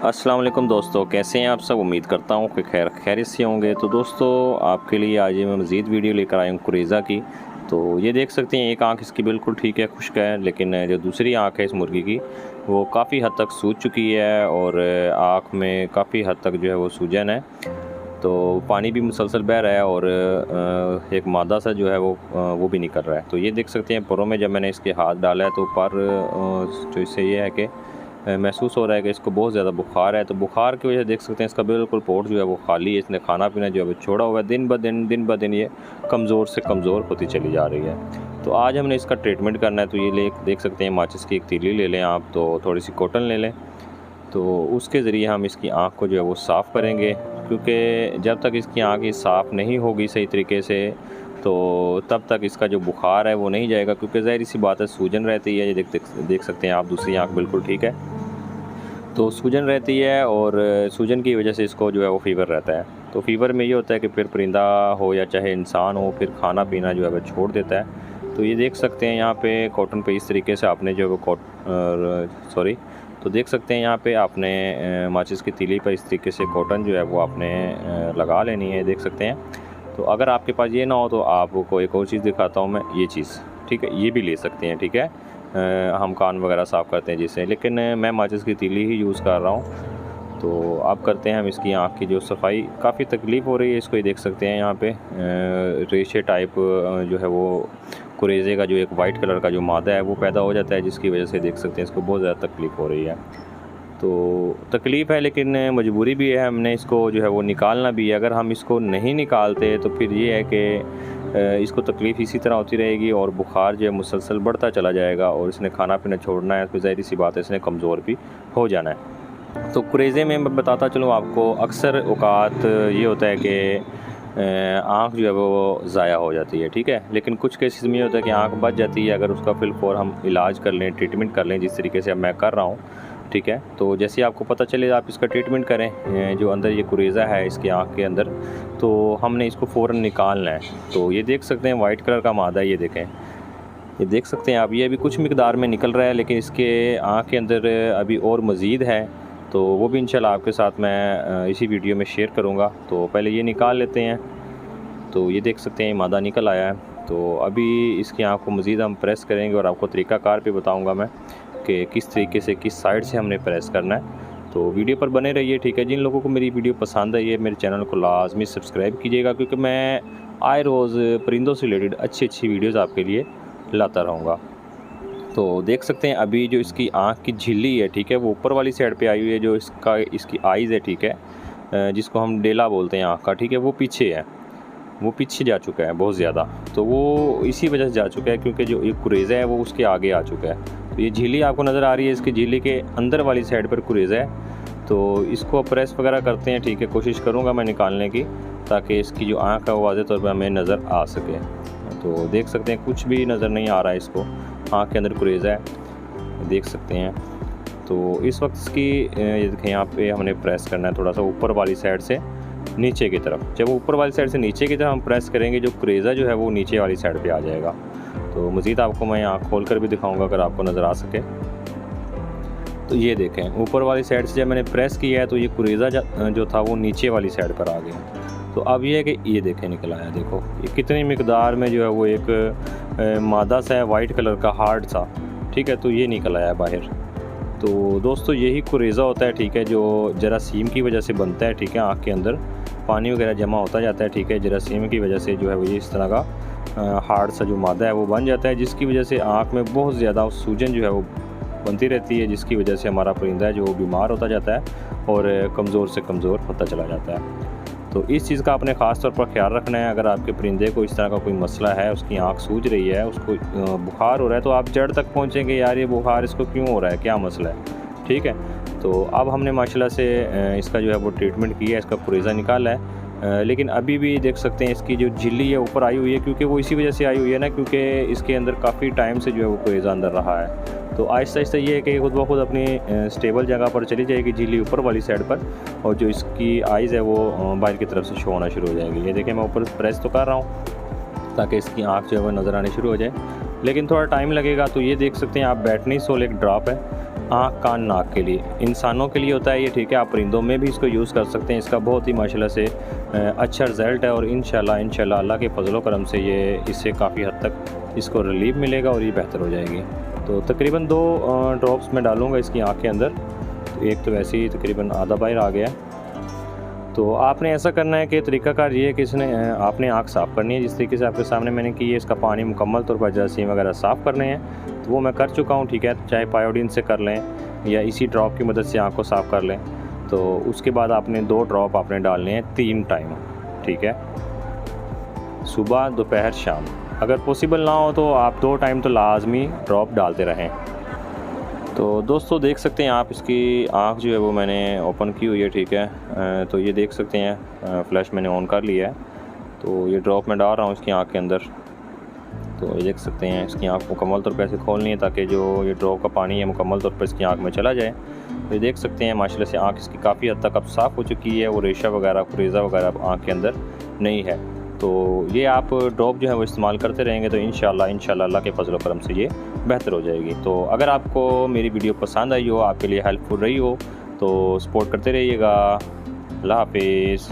अस्सलाम वालेकुम दोस्तों, कैसे हैं आप सब। उम्मीद करता हूँ कि खैरियत से होंगे। तो दोस्तों, आपके लिए आज मैं मज़ीद वीडियो लेकर आया हूँ कुरेज़ा की। तो ये देख सकते हैं, एक आंख इसकी बिल्कुल ठीक है, खुश्क है, लेकिन जो दूसरी आंख है इस मुर्गी की वो काफ़ी हद तक सूज चुकी है और आँख में काफ़ी हद तक जो है वो सूजन है। तो पानी भी मुसलसल बह रहा है और एक मादा सा जो है वो भी निकल रहा है। तो ये देख सकते हैं, परों में जब मैंने इसके हाथ डाला है तो पर जो इससे ये है कि महसूस हो रहा है कि इसको बहुत ज़्यादा बुखार है। तो बुखार की वजह से देख सकते हैं इसका बिल्कुल पोट जो है वो खाली है। इसने खाना पीना जो है वो छोड़ा हुआ है। दिन ब दिन ये कमज़ोर से कमज़ोर होती चली जा रही है। तो आज हमने इसका ट्रीटमेंट करना है। तो ये देख सकते हैं, माचिस की एक तीली ले लें आप, तो थोड़ी सी कॉटन ले लें, तो उसके ज़रिए हम इसकी आँख को जो है वो साफ़ करेंगे। क्योंकि जब तक इसकी आँख साफ़ नहीं होगी सही तरीके से, तो तब तक इसका जो बुखार है वो नहीं जाएगा। क्योंकि ज़ाहिर सी बात है, सूजन रहती है। ये देख सकते हैं आप, दूसरी आँख बिल्कुल ठीक है। तो सूजन रहती है और सूजन की वजह से इसको जो है वो फ़ीवर रहता है। तो फ़ीवर में ये होता है कि फिर परिंदा हो या चाहे इंसान हो, फिर खाना पीना जो है वो छोड़ देता है। तो ये देख सकते हैं यहाँ पे कॉटन पे इस तरीके से आपने जो है वो तो देख सकते हैं यहाँ पे आपने माचिस की तीली पर इस तरीके से कॉटन जो है वो आपने लगा लेनी है, देख सकते हैं। तो अगर आपके पास ये ना हो तो आपको एक और चीज़ दिखाता हूँ मैं, ये चीज़, ठीक है, ये भी ले सकते हैं, ठीक है। हम कान वगैरह साफ़ करते हैं जिससे, लेकिन मैं माचिस की तीली ही यूज़ कर रहा हूँ। तो अब करते हैं हम इसकी आँख की जो सफाई। काफ़ी तकलीफ़ हो रही है इसको, ये देख सकते हैं यहाँ पे रेशे टाइप जो है वो कुरेज़े का जो एक वाइट कलर का जो मादा है वो पैदा हो जाता है, जिसकी वजह से देख सकते हैं इसको बहुत ज़्यादा तकलीफ़ हो रही है। तो तकलीफ़ है, लेकिन मजबूरी भी है, हमने इसको जो है वो निकालना भी है। अगर हम इसको नहीं निकालते तो फिर ये है कि इसको तकलीफ़ इसी तरह होती रहेगी और बुखार जो है मुसलसल बढ़ता चला जाएगा और इसने खाना पीना छोड़ना है, तो ज़ाहिर सी बात है इसने कमज़ोर भी हो जाना है। तो कुरेज़े में मैं बताता चलूँ आपको, अक्सर औक़ात ये होता है कि आँख जो है वो ज़ाया हो जाती है, ठीक है। लेकिन कुछ केसेस में ये होता है कि आँख बच जाती है, अगर उसका फिलफौर हम इलाज कर लें, ट्रीटमेंट कर लें, जिस तरीके से अब मैं कर रहा हूँ, ठीक है। तो जैसे आपको पता चले आप इसका ट्रीटमेंट करें, जो अंदर ये कुरेज़ा है इसकी आँख के अंदर, तो हमने इसको फ़ौरन निकालना है। तो ये देख सकते हैं वाइट कलर का मादा, ये देखें, ये देख सकते हैं आप, ये अभी कुछ मिक़दार में निकल रहा है, लेकिन इसके आँख के अंदर अभी और मज़ीद है। तो वो भी इंशाल्लाह आपके साथ मैं इसी वीडियो में शेयर करूँगा। तो पहले ये निकाल लेते हैं। तो ये देख सकते हैं मादा निकल आया है। तो अभी इसकी आँख को मज़ीद हम प्रेस करेंगे और आपको तरीक़ाकार भी बताऊँगा मैं कि किस तरीके से, किस साइड से हमने प्रेस करना है। तो वीडियो पर बने रहिए, ठीक है। जिन लोगों को मेरी वीडियो पसंद आई है, मेरे चैनल को लाजमी सब्सक्राइब कीजिएगा, क्योंकि मैं आए रोज़ परिंदों से रिलेटेड अच्छी वीडियोज़ आपके लिए लाता रहूँगा। तो देख सकते हैं अभी जो इसकी आँख की झिल्ली है, ठीक है, वो ऊपर वाली साइड पे आई हुई है। जो इसकी आइज़ है, ठीक है, जिसको हम डेला बोलते हैं आँख का, ठीक है, वो पीछे है, वो पीछे जा चुका है बहुत ज़्यादा। तो वो इसी वजह से जा चुका है क्योंकि जो एक कुरेज़ा है वो उसके आगे आ चुका है। तो ये झिल्ली आपको नज़र आ रही है, इसकी झिल्ली के अंदर वाली साइड पर कुरेज़ा है। तो इसको प्रेस वगैरह करते हैं, ठीक है। कोशिश करूँगा मैं निकालने की, ताकि इसकी जो आँख है वो वाज़ेह तौर पर हमें नज़र आ सके। तो देख सकते हैं कुछ भी नज़र नहीं आ रहा है इसको, आँख के अंदर कुरेज़ा है, देख सकते हैं। तो इस वक्त इसकी ये देखें, यहाँ पे हमने प्रेस करना है थोड़ा सा ऊपर वाली साइड से नीचे की तरफ। जब ऊपर वाली साइड से नीचे की तरफ हम प्रेस करेंगे, जो कुरेज़ा जो है वो नीचे वाली साइड पे आ जाएगा। तो मज़ीद आपको मैं आँख खोल कर भी दिखाऊंगा अगर आपको नज़र आ सके। तो ये देखें, ऊपर वाली साइड से जब मैंने प्रेस किया है तो ये कुरेज़ा जो था वो नीचे वाली साइड पर आ गया। तो अब ये है कि ये देखें निकल आया, देखो ये कितनी मिकदार में जो है वो एक मादा सा है, वाइट कलर का हार्ड सा, ठीक है। तो ये निकल आया बाहर। तो दोस्तों, यही कुरेज़ा होता है, ठीक है, जो जरासीम की वजह से बनता है, ठीक है। आँख के अंदर पानी वगैरह जमा होता जाता है, ठीक है। जरासीम की वजह से जो है वो ये इस तरह का हार्ड सा जो मादा है वो बन जाता है, जिसकी वजह से आँख में बहुत ज़्यादा सूजन जो है वो बनती रहती है, जिसकी वजह से हमारा परिंदा है जो बीमार होता जाता है और कमज़ोर से कमज़ोर होता चला जाता है। तो इस चीज़ का आपने ख़ास तौर पर ख्याल रखना है। अगर आपके परिंदे को इस तरह का कोई मसला है, उसकी आँख सूज रही है, उसको बुखार हो रहा है, तो आप जड़ तक पहुँचेंगे, यार ये बुखार इसको क्यों हो रहा है, क्या मसला है, ठीक है। तो अब हमने माशाल्लाह से इसका जो है वो ट्रीटमेंट किया है, इसका कुरेज़ा निकाला है। लेकिन अभी भी देख सकते हैं इसकी जो झिल्ली है ऊपर आई हुई है, क्योंकि वो इसी वजह से आई हुई है ना, क्योंकि इसके अंदर काफ़ी टाइम से जो है वो कुरेज़ा अंदर रहा है। तो आहिस्ता आहिस्ता ये है कि खुद ब खुद अपनी स्टेबल जगह पर चली जाएगी झिल्ली ऊपर वाली साइड पर, और जो इसकी आइज़ है वो बाहर की तरफ से शो होना शुरू हो जाएगी। ये देखिए, मैं ऊपर प्रेस तो कर रहा हूँ ताकि इसकी आँख जो है वो नज़र आनी शुरू हो जाए, लेकिन थोड़ा टाइम लगेगा। तो ये देख सकते हैं आप, बैटनी सोल एक ड्रॉप है, आँख कान नाक के लिए, इंसानों के लिए होता है ये, ठीक है। आप परिंदों में भी इसको यूज़ कर सकते हैं। इसका बहुत ही माशाल्लाह से अच्छा रिज़ल्ट है और इंशाल्लाह अल्लाह के फज़ल व करम से ये इससे काफ़ी हद तक इसको रिलीफ मिलेगा और ये बेहतर हो जाएगी। तो तकरीबन 2 ड्रॉप्स मैं डालूँगा इसकी आँख के अंदर। तो एक तो वैसे ही तकरीबन आधा बाहर आ गया। तो आपने ऐसा करना है कि तरीक़ाकार ये है कि इसने आपने आँख साफ़ करनी है जिस तरीके से आपके सामने मैंने की है। इसका पानी मुकम्मल तौर पर जरासीम वगैरह साफ़ करने हैं, तो वो मैं कर चुका हूँ, ठीक है। चाहे पायोडीन से कर लें या इसी ड्रॉप की मदद से आँख को साफ़ कर लें। तो उसके बाद आपने 2 ड्रॉप आपने डालने हैं 3 टाइम, ठीक है, सुबह, दोपहर, शाम। अगर पॉसिबल ना हो तो आप 2 टाइम तो लाजमी ड्रॉप डालते रहें। तो दोस्तों देख सकते हैं आप, इसकी आँख जो है वो मैंने ओपन की हुई है, ठीक है। तो ये देख सकते हैं फ्लैश मैंने ऑन कर लिया है। तो ये ड्रॉप मैं डाल रहा हूँ इसकी आँख के अंदर। तो ये देख सकते हैं इसकी आँख मुकम्मल तौर पर ऐसे खोलनी है ताकि जो ये ड्रॉप का पानी है मुकम्मल तौर पर इसकी आँख में चला जाए। तो ये देख सकते हैं माशाल्लाह से आँख इसकी काफ़ी हद तक अब साफ़ हो चुकी है, वो रेशा वगैरह, कुरेज़ा वगैरह आँख के अंदर नहीं है। तो ये आप ड्रॉप जो है वो इस्तेमाल करते रहेंगे तो इंशाल्लाह अल्लाह के फज़ल व करम से ये बेहतर हो जाएगी। तो अगर आपको मेरी वीडियो पसंद आई हो, आपके लिए हेल्पफुल रही हो, तो सपोर्ट करते रहिएगा। अल्लाह हाफ़िज़।